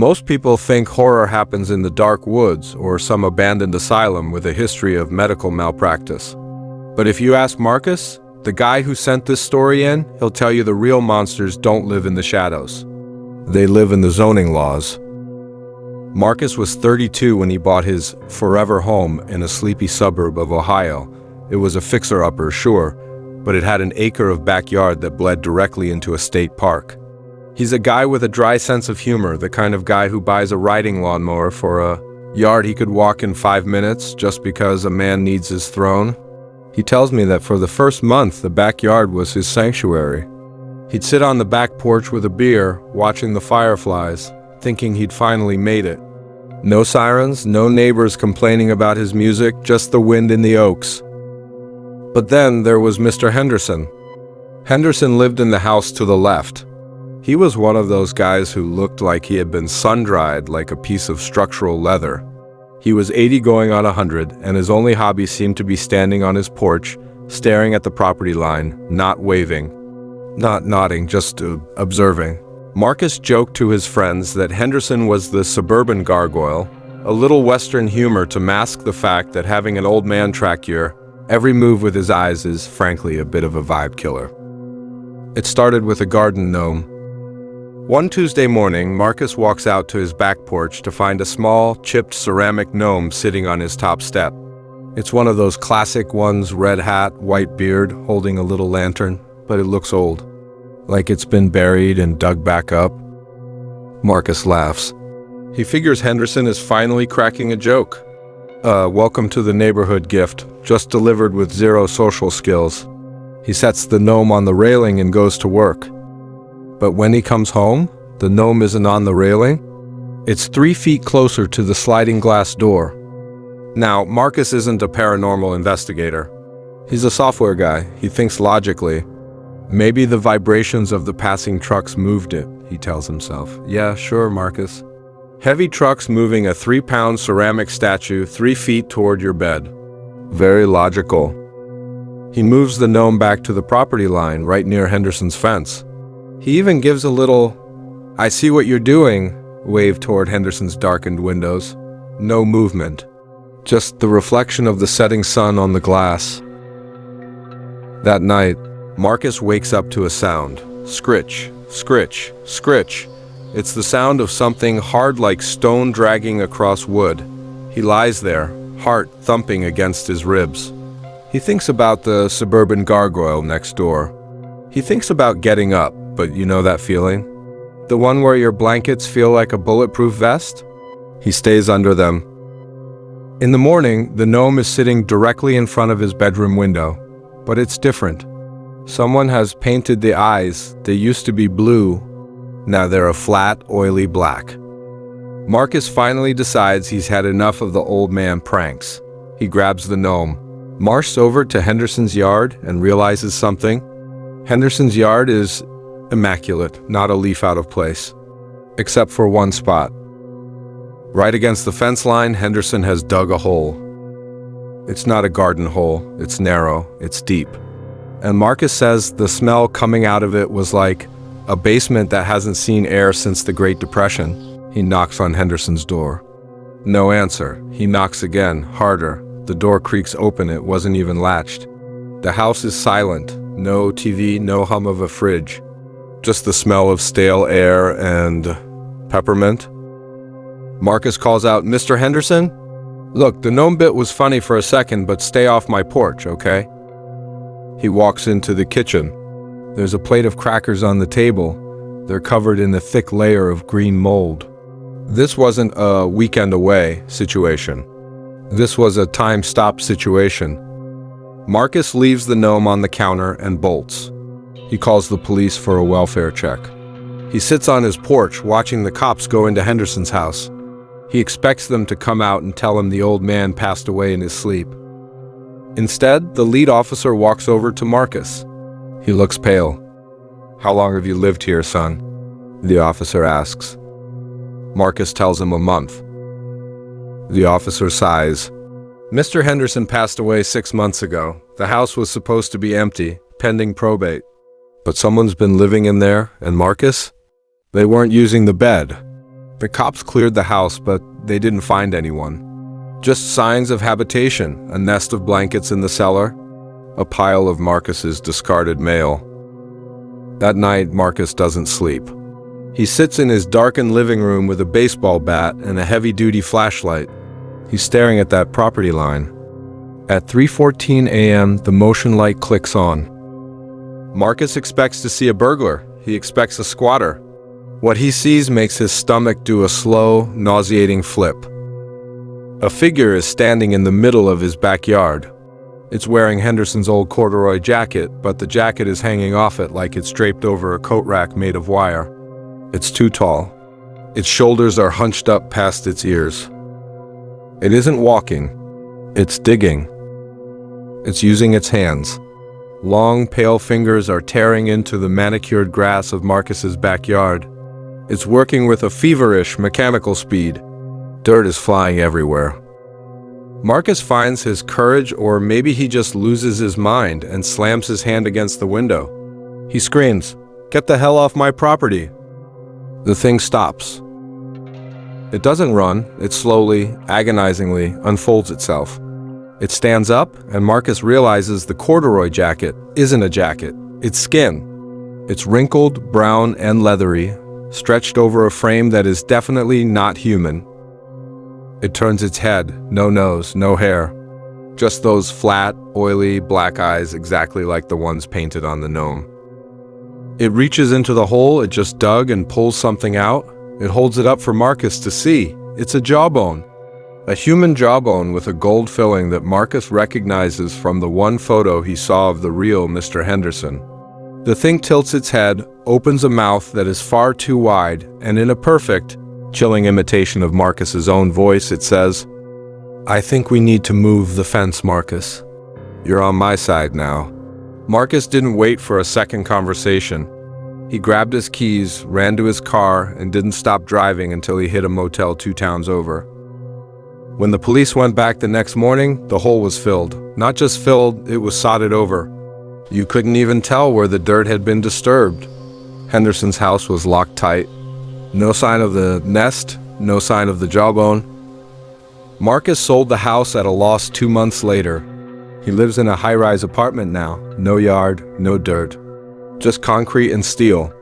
Most people think horror happens in the dark woods or some abandoned asylum with a history of medical malpractice. But if you ask Marcus, the guy who sent this story in, he'll tell you the real monsters don't live in the shadows. They live in the zoning laws. Marcus was 32 when he bought his forever home in a sleepy suburb of Ohio. It was a fixer-upper, sure, but it had an acre of backyard that bled directly into a state park. He's a guy with a dry sense of humor, the kind of guy who buys a riding lawnmower for a yard he could walk in 5 minutes just because a man needs his throne. He tells me that for the first month, the backyard was his sanctuary. He'd sit on the back porch with a beer, watching the fireflies, thinking he'd finally made it. No sirens, no neighbors complaining about his music, just the wind in the oaks. But then there was Mr. Henderson. Henderson lived in the house to the left. He was one of those guys who looked like he had been sun-dried like a piece of structural leather. He was 80 going on 100, and his only hobby seemed to be standing on his porch, staring at the property line, not waving, not nodding, just observing. Marcus joked to his friends that Henderson was the suburban gargoyle, a little Western humor to mask the fact that having an old man track your every move with his eyes is, frankly, a bit of a vibe killer. It started with a garden gnome. One Tuesday morning, Marcus walks out to his back porch to find a small, chipped ceramic gnome sitting on his top step. It's one of those classic ones, red hat, white beard, holding a little lantern, but it looks old, like it's been buried and dug back up. Marcus laughs. He figures Henderson is finally cracking a joke. Welcome to the neighborhood gift, just delivered with zero social skills. He sets the gnome on the railing and goes to work. But when he comes home, the gnome isn't on the railing. It's 3 feet closer to the sliding glass door. Now, Marcus isn't a paranormal investigator. He's a software guy. He thinks logically. Maybe the vibrations of the passing trucks moved it, he tells himself. Yeah, sure, Marcus. Heavy trucks moving a 3-pound ceramic statue 3 feet toward your bed. Very logical. He moves the gnome back to the property line right near Henderson's fence. He even gives a little, "I see what you're doing," wave toward Henderson's darkened windows. No movement. Just the reflection of the setting sun on the glass. That night, Marcus wakes up to a sound. Scritch, scritch, scritch. It's the sound of something hard like stone dragging across wood. He lies there, heart thumping against his ribs. He thinks about the suburban gargoyle next door. He thinks about getting up, but you know that feeling? The one where your blankets feel like a bulletproof vest? He stays under them. In the morning, the gnome is sitting directly in front of his bedroom window, but it's different. Someone has painted the eyes. They used to be blue. Now they're a flat, oily black. Marcus finally decides he's had enough of the old man pranks. He grabs the gnome, marches over to Henderson's yard, and realizes something. Henderson's yard is immaculate, not a leaf out of place, except for one spot. Right against the fence line, Henderson has dug a hole. It's not a garden hole, it's narrow, it's deep. And Marcus says the smell coming out of it was like a basement that hasn't seen air since the Great Depression. He knocks on Henderson's door. No answer. He knocks again, harder. The door creaks open, it wasn't even latched. The house is silent. No TV, no hum of a fridge. Just the smell of stale air and peppermint. Marcus calls out, "Mr. Henderson? Look, the gnome bit was funny for a second, but stay off my porch, okay?" He walks into the kitchen. There's a plate of crackers on the table. They're covered in a thick layer of green mold. This wasn't a weekend away situation. This was a time-stop situation. Marcus leaves the gnome on the counter and bolts. He calls the police for a welfare check. He sits on his porch watching the cops go into Henderson's house. He expects them to come out and tell him the old man passed away in his sleep. Instead, the lead officer walks over to Marcus. He looks pale. "How long have you lived here, son?" the officer asks. Marcus tells him a month. The officer sighs. "Mr. Henderson passed away 6 months ago. The house was supposed to be empty, pending probate. But someone's been living in there, and Marcus? They weren't using the bed. The cops cleared the house, but they didn't find anyone. Just signs of habitation, a nest of blankets in the cellar, a pile of Marcus's discarded mail. That night, Marcus doesn't sleep. He sits in his darkened living room with a baseball bat and a heavy-duty flashlight. He's staring at that property line. At 3:14 a.m., the motion light clicks on. Marcus expects to see a burglar. He expects a squatter. What he sees makes his stomach do a slow, nauseating flip. A figure is standing in the middle of his backyard. It's wearing Henderson's old corduroy jacket, but the jacket is hanging off it like it's draped over a coat rack made of wire. It's too tall. Its shoulders are hunched up past its ears. It isn't walking. It's digging. It's using its hands. Long, pale fingers are tearing into the manicured grass of Marcus's backyard. It's working with a feverish, mechanical speed. Dirt is flying everywhere. Marcus finds his courage, or maybe he just loses his mind and slams his hand against the window. He screams, "Get the hell off my property!" The thing stops. It doesn't run. It slowly, agonizingly unfolds itself. It stands up, and Marcus realizes the corduroy jacket isn't a jacket. It's skin. It's wrinkled, brown, and leathery, stretched over a frame that is definitely not human. It turns its head, no nose, no hair. Just those flat, oily, black eyes exactly like the ones painted on the gnome. It reaches into the hole it just dug and pulls something out. It holds it up for Marcus to see. It's a jawbone. A human jawbone with a gold filling that Marcus recognizes from the one photo he saw of the real Mr. Henderson. The thing tilts its head, opens a mouth that is far too wide, and in a perfect, chilling imitation of Marcus's own voice, it says, "I think we need to move the fence, Marcus. You're on my side now." Marcus didn't wait for a second conversation. He grabbed his keys, ran to his car, and didn't stop driving until he hit a motel 2 towns over. When the police went back the next morning, the hole was filled. Not just filled, it was sodded over. You couldn't even tell where the dirt had been disturbed. Henderson's house was locked tight. No sign of the nest, no sign of the jawbone. Marcus sold the house at a loss 2 months later. He lives in a high-rise apartment now. No yard, no dirt. Just concrete and steel.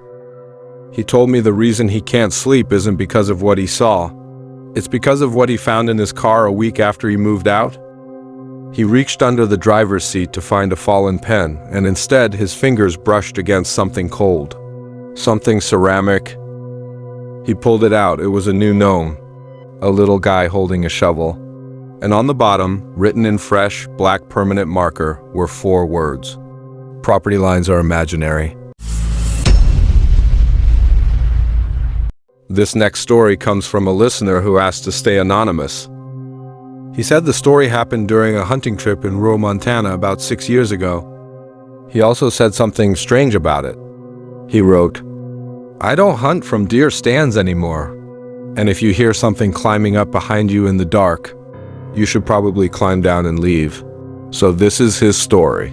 He told me the reason he can't sleep isn't because of what he saw. It's because of what he found in his car a week after he moved out. He reached under the driver's seat to find a fallen pen, and instead his fingers brushed against something cold. Something ceramic. He pulled it out. It was a new gnome. A little guy holding a shovel. And on the bottom, written in fresh, black permanent marker, were 4 words. Property lines are imaginary. This next story comes from a listener who asked to stay anonymous. He said the story happened during a hunting trip in rural Montana about 6 years ago. He also said something strange about it. He wrote, "I don't hunt from deer stands anymore. And if you hear something climbing up behind you in the dark, you should probably climb down and leave." So this is his story.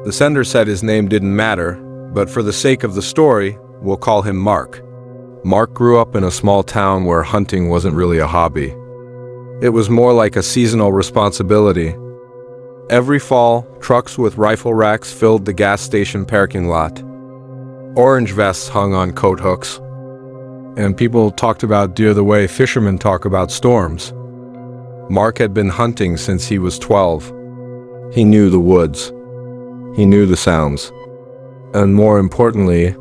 The sender said his name didn't matter, but for the sake of the story, we'll call him Mark. Mark grew up in a small town where hunting wasn't really a hobby. It was more like a seasonal responsibility. Every fall, trucks with rifle racks filled the gas station parking lot. Orange vests hung on coat hooks. And people talked about deer the way fishermen talk about storms. Mark had been hunting since he was 12. He knew the woods. He knew the sounds. And more importantly,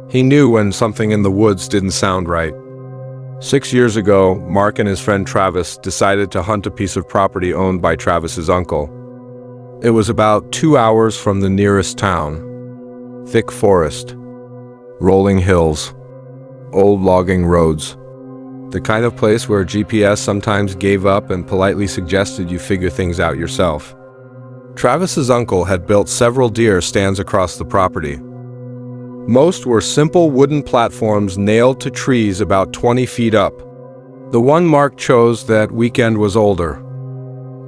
he knew when something in the woods didn't sound right. 6 years ago, Mark and his friend Travis decided to hunt a piece of property owned by Travis's uncle. It was about 2 hours from the nearest town. Thick forest, rolling hills, old logging roads. The kind of place where GPS sometimes gave up and politely suggested you figure things out yourself. Travis's uncle had built several deer stands across the property. Most were simple wooden platforms nailed to trees about 20 feet up. The one Mark chose that weekend was older.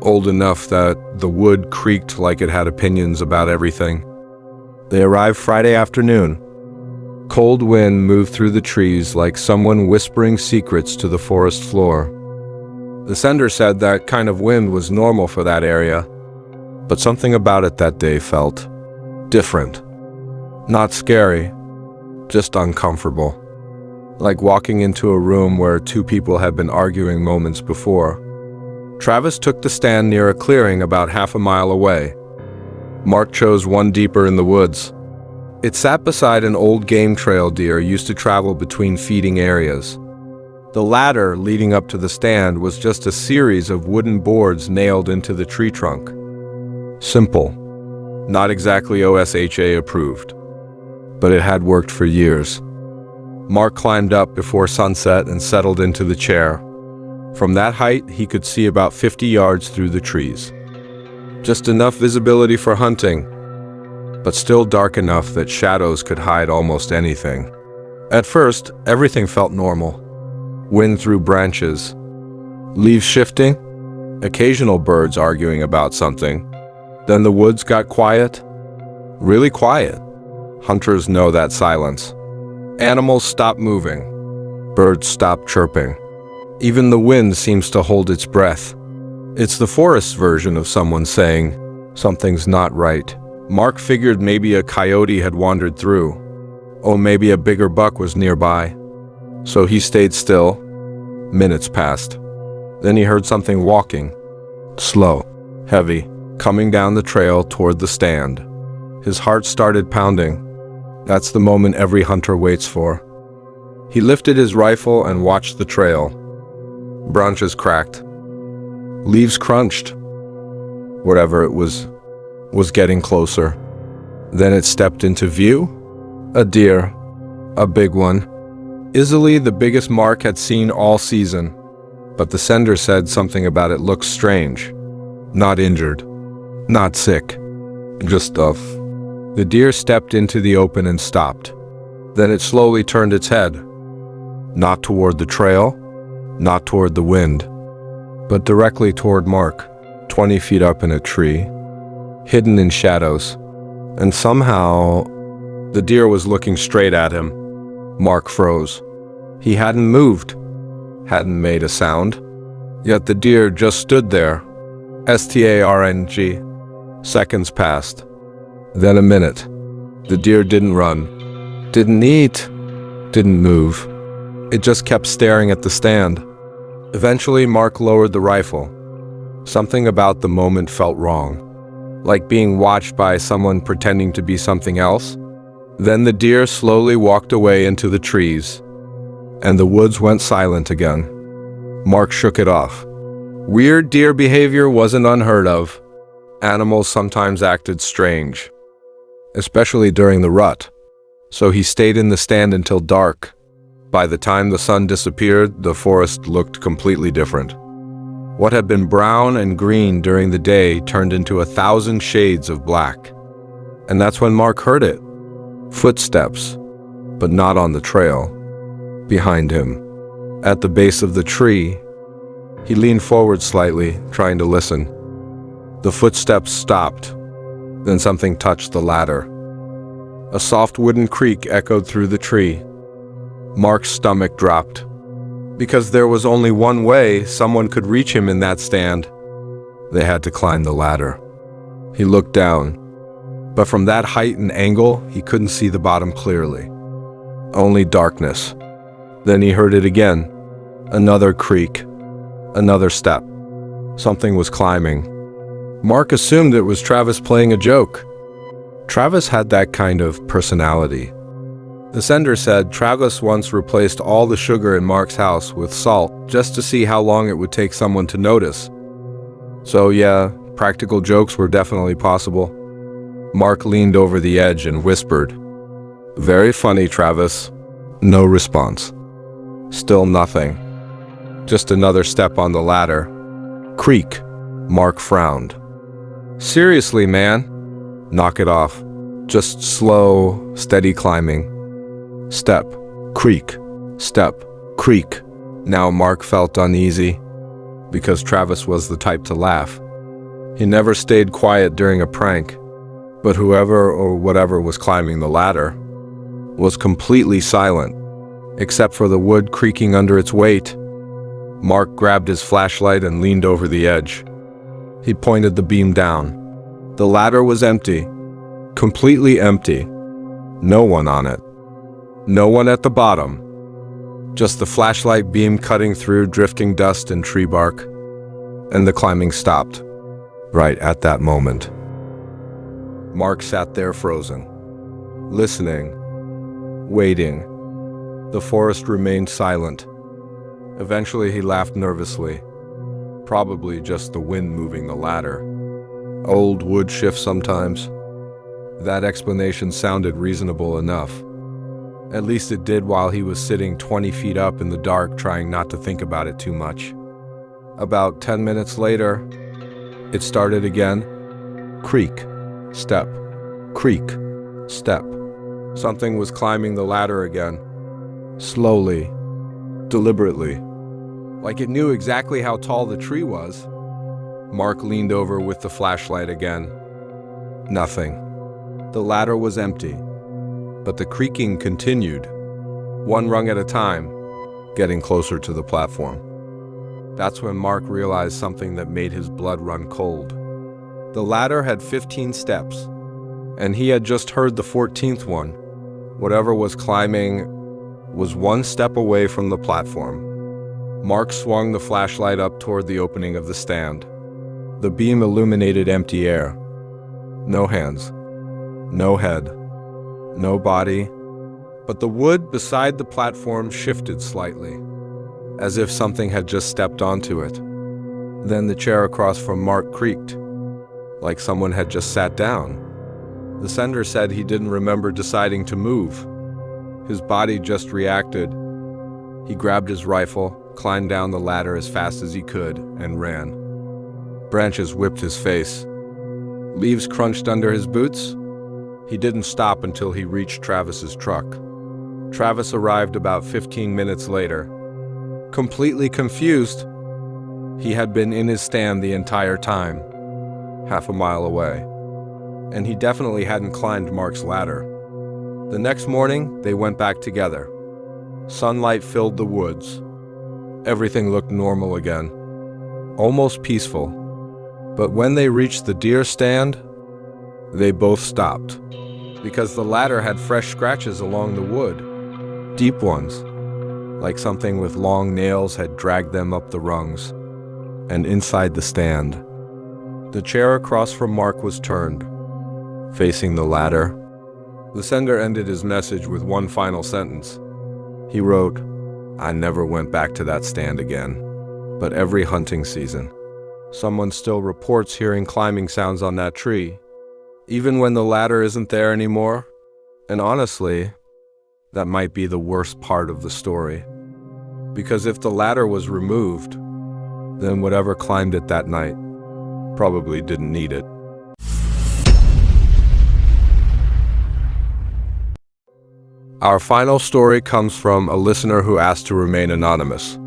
Old enough that the wood creaked like it had opinions about everything. They arrived Friday afternoon. Cold wind moved through the trees like someone whispering secrets to the forest floor. The sender said that kind of wind was normal for that area, but something about it that day felt different. Not scary, just uncomfortable. Like walking into a room where two people had been arguing moments before. Travis took the stand near a clearing about half a mile away. Mark chose one deeper in the woods. It sat beside an old game trail deer used to travel between feeding areas. The ladder leading up to the stand was just a series of wooden boards nailed into the tree trunk. Simple. Not exactly OSHA approved. But it had worked for years. Mark climbed up before sunset and settled into the chair. From that height, he could see about 50 yards through the trees. Just enough visibility for hunting, but still dark enough that shadows could hide almost anything. At first, everything felt normal. Wind through branches, leaves shifting, occasional birds arguing about something. Then the woods got quiet, really quiet. Hunters know that silence. Animals stop moving. Birds stop chirping. Even the wind seems to hold its breath. It's the forest's version of someone saying, something's not right. Mark figured maybe a coyote had wandered through. Or maybe a bigger buck was nearby. So he stayed still. Minutes passed. Then he heard something walking. Slow, heavy, coming down the trail toward the stand. His heart started pounding. That's the moment every hunter waits for. He lifted his rifle and watched the trail. Branches cracked. Leaves crunched. Whatever it was getting closer. Then it stepped into view. A deer. A big one. Easily the biggest Mark had seen all season. But the sender said something about it looked strange. Not injured. Not sick. Just tough. The deer stepped into the open and stopped. Then it slowly turned its head. Not toward the trail, not toward the wind, but directly toward Mark, 20 feet up in a tree, hidden in shadows. And somehow, the deer was looking straight at him. Mark froze. He hadn't moved, hadn't made a sound. Yet the deer just stood there. STARNG. Seconds passed. Then a minute. The deer didn't run, didn't eat, didn't move. It just kept staring at the stand. Eventually, Mark lowered the rifle. Something about the moment felt wrong, like being watched by someone pretending to be something else. Then the deer slowly walked away into the trees, and the woods went silent again. Mark shook it off. Weird deer behavior wasn't unheard of. Animals sometimes acted strange, especially during the rut. So he stayed in the stand until dark. By the time the sun disappeared, the forest looked completely different. What had been brown and green during the day turned into 1,000 shades of black. And that's when Mark heard it. Footsteps, but not on the trail. Behind him, at the base of the tree. He leaned forward slightly, trying to listen. The footsteps stopped. Then something touched the ladder. A soft wooden creak echoed through the tree. Mark's stomach dropped. Because there was only one way someone could reach him in that stand. They had to climb the ladder. He looked down. But from that height and angle, he couldn't see the bottom clearly. Only darkness. Then he heard it again. Another creak. Another step. Something was climbing. Mark assumed it was Travis playing a joke. Travis had that kind of personality. The sender said Travis once replaced all the sugar in Mark's house with salt just to see how long it would take someone to notice. So yeah, practical jokes were definitely possible. Mark leaned over the edge and whispered, "Very funny, Travis." No response. Still nothing. Just another step on the ladder. Creak. Mark frowned. "Seriously, man? Knock it off. Just slow, steady climbing. Step, creak, step, creak." Now Mark felt uneasy, because Travis was the type to laugh. He never stayed quiet during a prank, but whoever or whatever was climbing the ladder was completely silent, except for the wood creaking under its weight. Mark grabbed his flashlight and leaned over the edge. He pointed the beam down. The ladder was empty, completely empty. No one on it. No one at the bottom. Just the flashlight beam cutting through drifting dust and tree bark. And the climbing stopped, right at that moment. Mark sat there frozen, listening, waiting. The forest remained silent. Eventually he laughed nervously. Probably just the wind moving the ladder. Old wood shifts sometimes. That explanation sounded reasonable enough. At least it did while he was sitting 20 feet up in the dark trying not to think about it too much. About 10 minutes later, it started again. Creak, step, creak, step. Something was climbing the ladder again. Slowly, deliberately, like it knew exactly how tall the tree was. Mark leaned over with the flashlight again. Nothing. The ladder was empty, but the creaking continued, one rung at a time, getting closer to the platform. That's when Mark realized something that made his blood run cold. The ladder had 15 steps, and he had just heard the 14th one. Whatever was climbing was one step away from the platform. Mark swung the flashlight up toward the opening of the stand. The beam illuminated empty air. No hands, no head, no body, but the wood beside the platform shifted slightly, as if something had just stepped onto it. Then the chair across from Mark creaked, like someone had just sat down. The sender said he didn't remember deciding to move. His body just reacted. He grabbed his rifle, climbed down the ladder as fast as he could, and ran. Branches whipped his face. Leaves crunched under his boots. He didn't stop until he reached Travis's truck. Travis arrived about 15 minutes later. Completely confused. He had been in his stand the entire time, half a mile away. And he definitely hadn't climbed Mark's ladder. The next morning, they went back together. Sunlight filled the woods. Everything looked normal again, almost peaceful. But when they reached the deer stand, they both stopped, because the ladder had fresh scratches along the wood, deep ones, like something with long nails had dragged them up the rungs. And inside the stand, the chair across from Mark was turned, facing the ladder. The sender ended his message with one final sentence. He wrote, "I never went back to that stand again, but every hunting season, someone still reports hearing climbing sounds on that tree, even when the ladder isn't there anymore." And honestly, that might be the worst part of the story. Because if the ladder was removed, then whatever climbed it that night probably didn't need it. Our final story comes from a listener who asked to remain anonymous.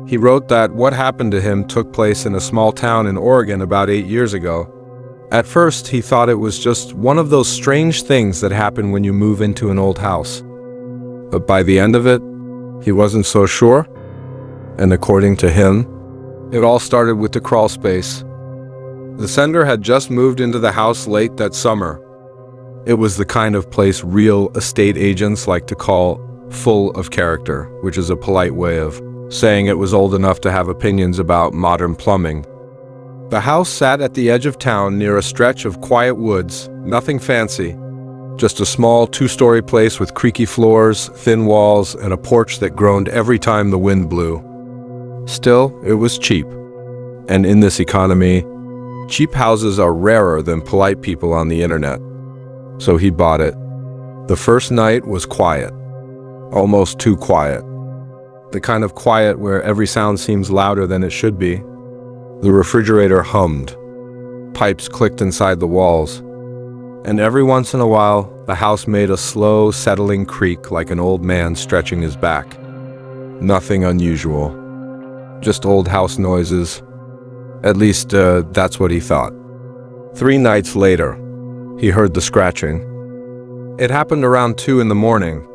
He wrote that what happened to him took place in a small town in Oregon about 8 years ago. At first, he thought it was just one of those strange things that happen when you move into an old house. But by the end of it, he wasn't so sure. And according to him, it all started with the crawl space. The sender had just moved into the house late that summer. It was the kind of place real estate agents like to call full of character, which is a polite way of saying it was old enough to have opinions about modern plumbing. The house sat at the edge of town near a stretch of quiet woods, nothing fancy, just a small 2-story place with creaky floors, thin walls, and a porch that groaned every time the wind blew. Still, it was cheap. And in this economy, cheap houses are rarer than polite people on the internet. So he bought it. The first night was quiet, almost too quiet. The kind of quiet where every sound seems louder than it should be. The refrigerator hummed. Pipes clicked inside the walls. And every once in a while, the house made a slow, settling creak like an old man stretching his back. Nothing unusual. Just old house noises. At least, that's what he thought. 3 nights later, he heard the scratching. It happened around 2 in the morning.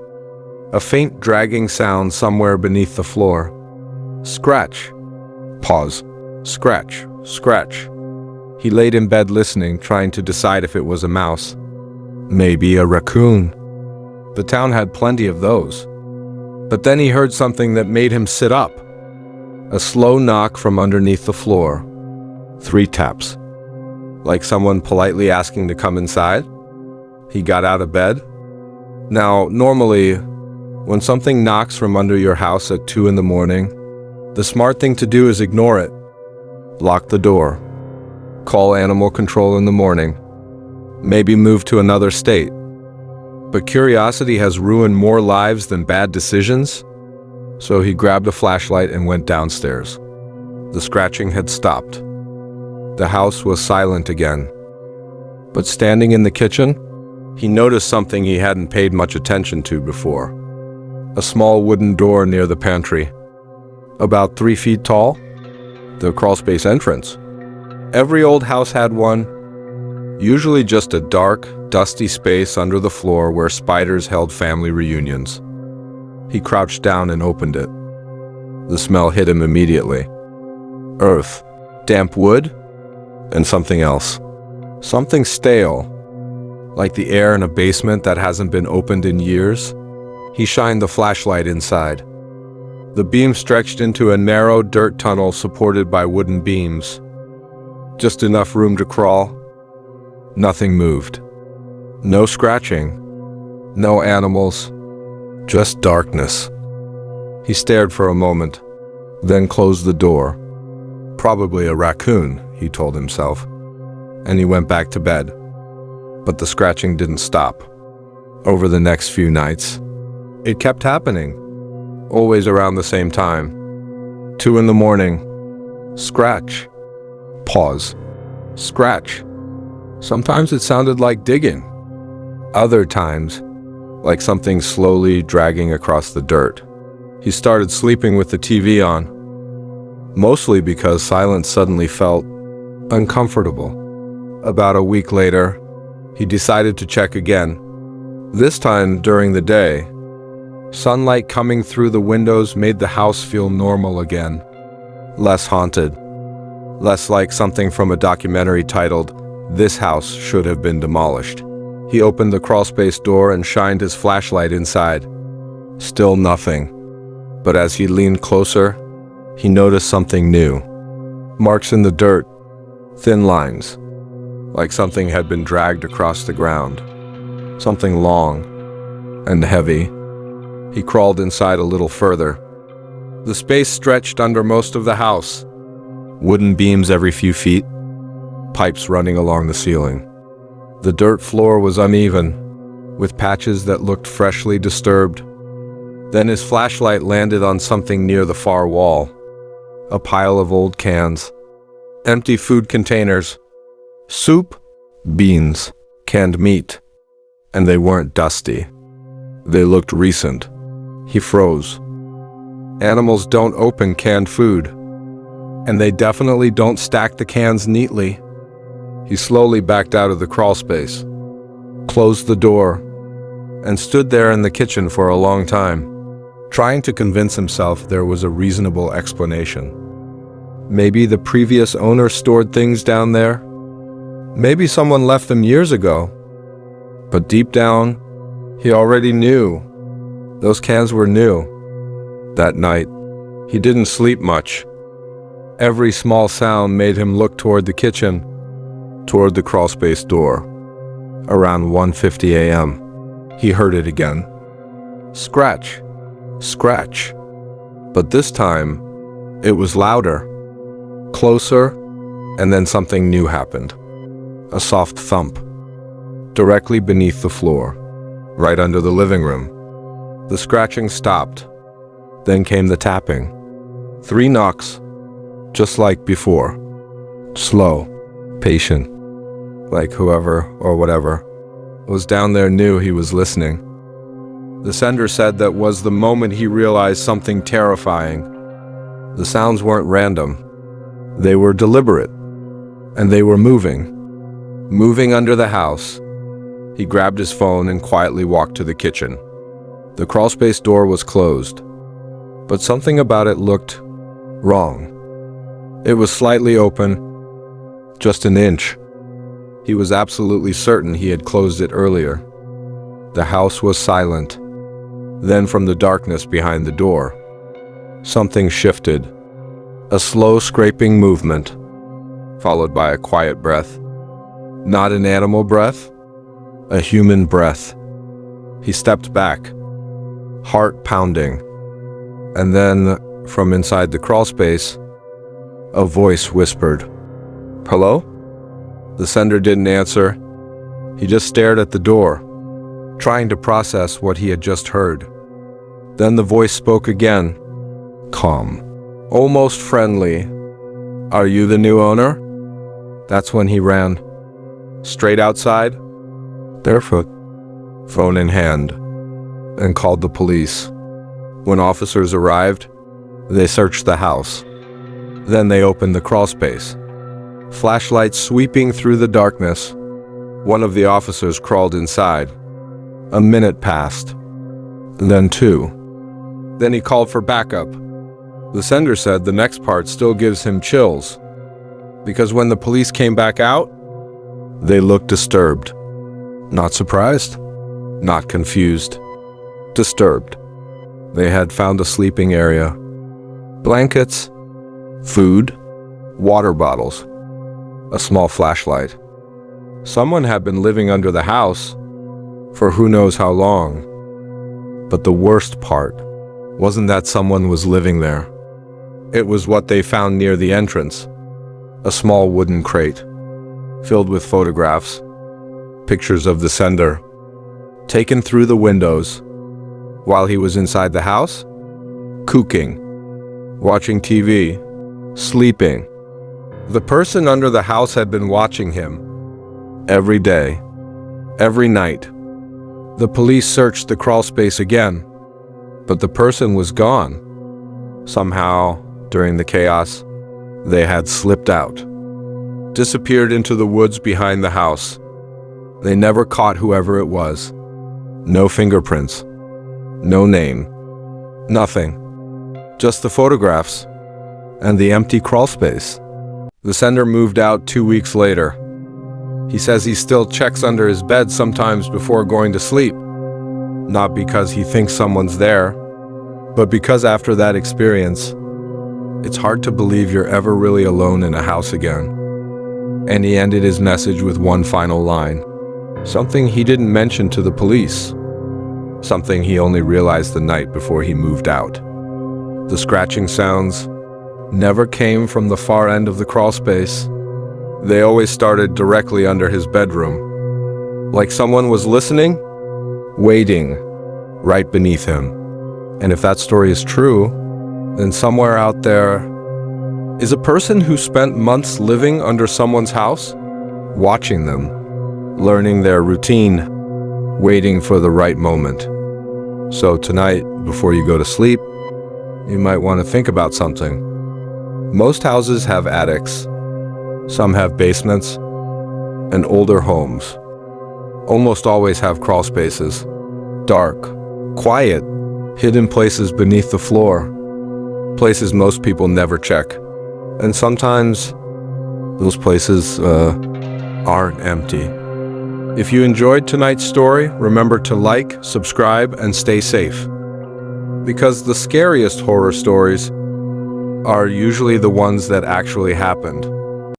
A faint dragging sound somewhere beneath the floor. Scratch. Pause. Scratch. Scratch. He laid in bed listening, trying to decide if it was a mouse. Maybe a raccoon. The town had plenty of those. But then he heard something that made him sit up. A slow knock from underneath the floor. 3 taps. Like someone politely asking to come inside. He got out of bed. Now, normally, when something knocks from under your house at 2 in the morning, the smart thing to do is ignore it. Lock the door. Call animal control in the morning. Maybe move to another state. But curiosity has ruined more lives than bad decisions, so he grabbed a flashlight and went downstairs. The scratching had stopped. The house was silent again. But standing in the kitchen, he noticed something he hadn't paid much attention to before. A small wooden door near the pantry. About 3 feet tall. The crawlspace entrance. Every old house had one. Usually just a dark, dusty space under the floor where spiders held family reunions. He crouched down and opened it. The smell hit him immediately. Earth, damp wood, and something else. Something stale, like the air in a basement that hasn't been opened in years. He shined the flashlight inside. The beam stretched into a narrow dirt tunnel supported by wooden beams. Just enough room to crawl. Nothing moved. No scratching. No animals. Just darkness. He stared for a moment, then closed the door. Probably a raccoon, he told himself, and he went back to bed. But the scratching didn't stop. Over the next few nights, it kept happening, always around the same time. 2 in the morning. Scratch. Pause. Scratch. Sometimes it sounded like digging. Other times, like something slowly dragging across the dirt. He started sleeping with the TV on, mostly because silence suddenly felt uncomfortable. About a week later, he decided to check again. This time during the day. Sunlight coming through the windows made the house feel normal again. Less haunted. Less like something from a documentary titled, "This House Should Have Been Demolished." He opened the crawlspace door and shined his flashlight inside. Still nothing. But as he leaned closer, he noticed something new. Marks in the dirt. Thin lines. Like something had been dragged across the ground. Something long and heavy. He crawled inside a little further. The space stretched under most of the house. Wooden beams every few feet. Pipes running along the ceiling. The dirt floor was uneven, with patches that looked freshly disturbed. Then his flashlight landed on something near the far wall. A pile of old cans. Empty food containers. Soup, beans, canned meat. And they weren't dusty. They looked recent. He froze. Animals don't open canned food. And they definitely don't stack the cans neatly. He slowly backed out of the crawlspace, closed the door, and stood there in the kitchen for a long time, trying to convince himself there was a reasonable explanation. Maybe the previous owner stored things down there. Maybe someone left them years ago. But deep down, he already knew. Those cans were new. That night, he didn't sleep much. Every small sound made him look toward the kitchen, toward the crawlspace door. Around 1:50 a.m., he heard it again. Scratch, scratch. But this time, it was louder, closer, and then something new happened. A soft thump, directly beneath the floor, right under the living room. The scratching stopped. Then came the tapping. 3 knocks, just like before. Slow, patient, like whoever or whatever was down there knew he was listening. The sender said that was the moment he realized something terrifying. The sounds weren't random. They were deliberate. And they were moving. Moving under the house. He grabbed his phone and quietly walked to the kitchen. The crawlspace door was closed, but something about it looked wrong. It was slightly open, just an inch. He was absolutely certain he had closed it earlier. The house was silent. Then from the darkness behind the door, something shifted. A slow scraping movement, followed by a quiet breath. Not an animal breath, a human breath. He stepped back, heart pounding. And then, from inside the crawlspace, a voice whispered, "Hello?" The sender didn't answer. He just stared at the door, trying to process what he had just heard. Then the voice spoke again, calm, almost friendly. "Are you the new owner?" That's when he ran, straight outside, barefoot, phone in hand, and called the police. When officers arrived, they searched the house. Then they opened the crawlspace. Flashlights sweeping through the darkness. One of the officers crawled inside. A minute passed. Then two. Then he called for backup. The sender said the next part still gives him chills, because when the police came back out, they looked disturbed. Not surprised, not confused, disturbed. They had found a sleeping area, blankets, food, water bottles, a small flashlight. Someone had been living under the house for who knows how long. But the worst part wasn't that someone was living there. It was what they found near the entrance, a small wooden crate filled with photographs, pictures of the sender, taken through the windows while he was inside the house, cooking, watching TV, sleeping. The person under the house had been watching him every day, every night. The police searched the crawlspace again, but the person was gone. Somehow, during the chaos, they had slipped out, disappeared into the woods behind the house. They never caught whoever it was. No fingerprints, no name, nothing. Just the photographs and the empty crawlspace. The sender moved out 2 weeks later. He says he still checks under his bed sometimes before going to sleep. Not because he thinks someone's there, but because after that experience, it's hard to believe you're ever really alone in a house again. And he ended his message with one final line. Something he didn't mention to the police. Something he only realized the night before he moved out. The scratching sounds never came from the far end of the crawlspace. They always started directly under his bedroom. Like someone was listening, waiting, right beneath him. And if that story is true, then somewhere out there is a person who spent months living under someone's house, watching them, learning their routine, waiting for the right moment. So tonight, before you go to sleep, you might want to think about something. Most houses have attics. Some have basements. And older homes almost always have crawl spaces. Dark, quiet, hidden places beneath the floor. Places most people never check. And sometimes those places aren't empty. If you enjoyed tonight's story, remember to like, subscribe, and stay safe. Because the scariest horror stories are usually the ones that actually happened.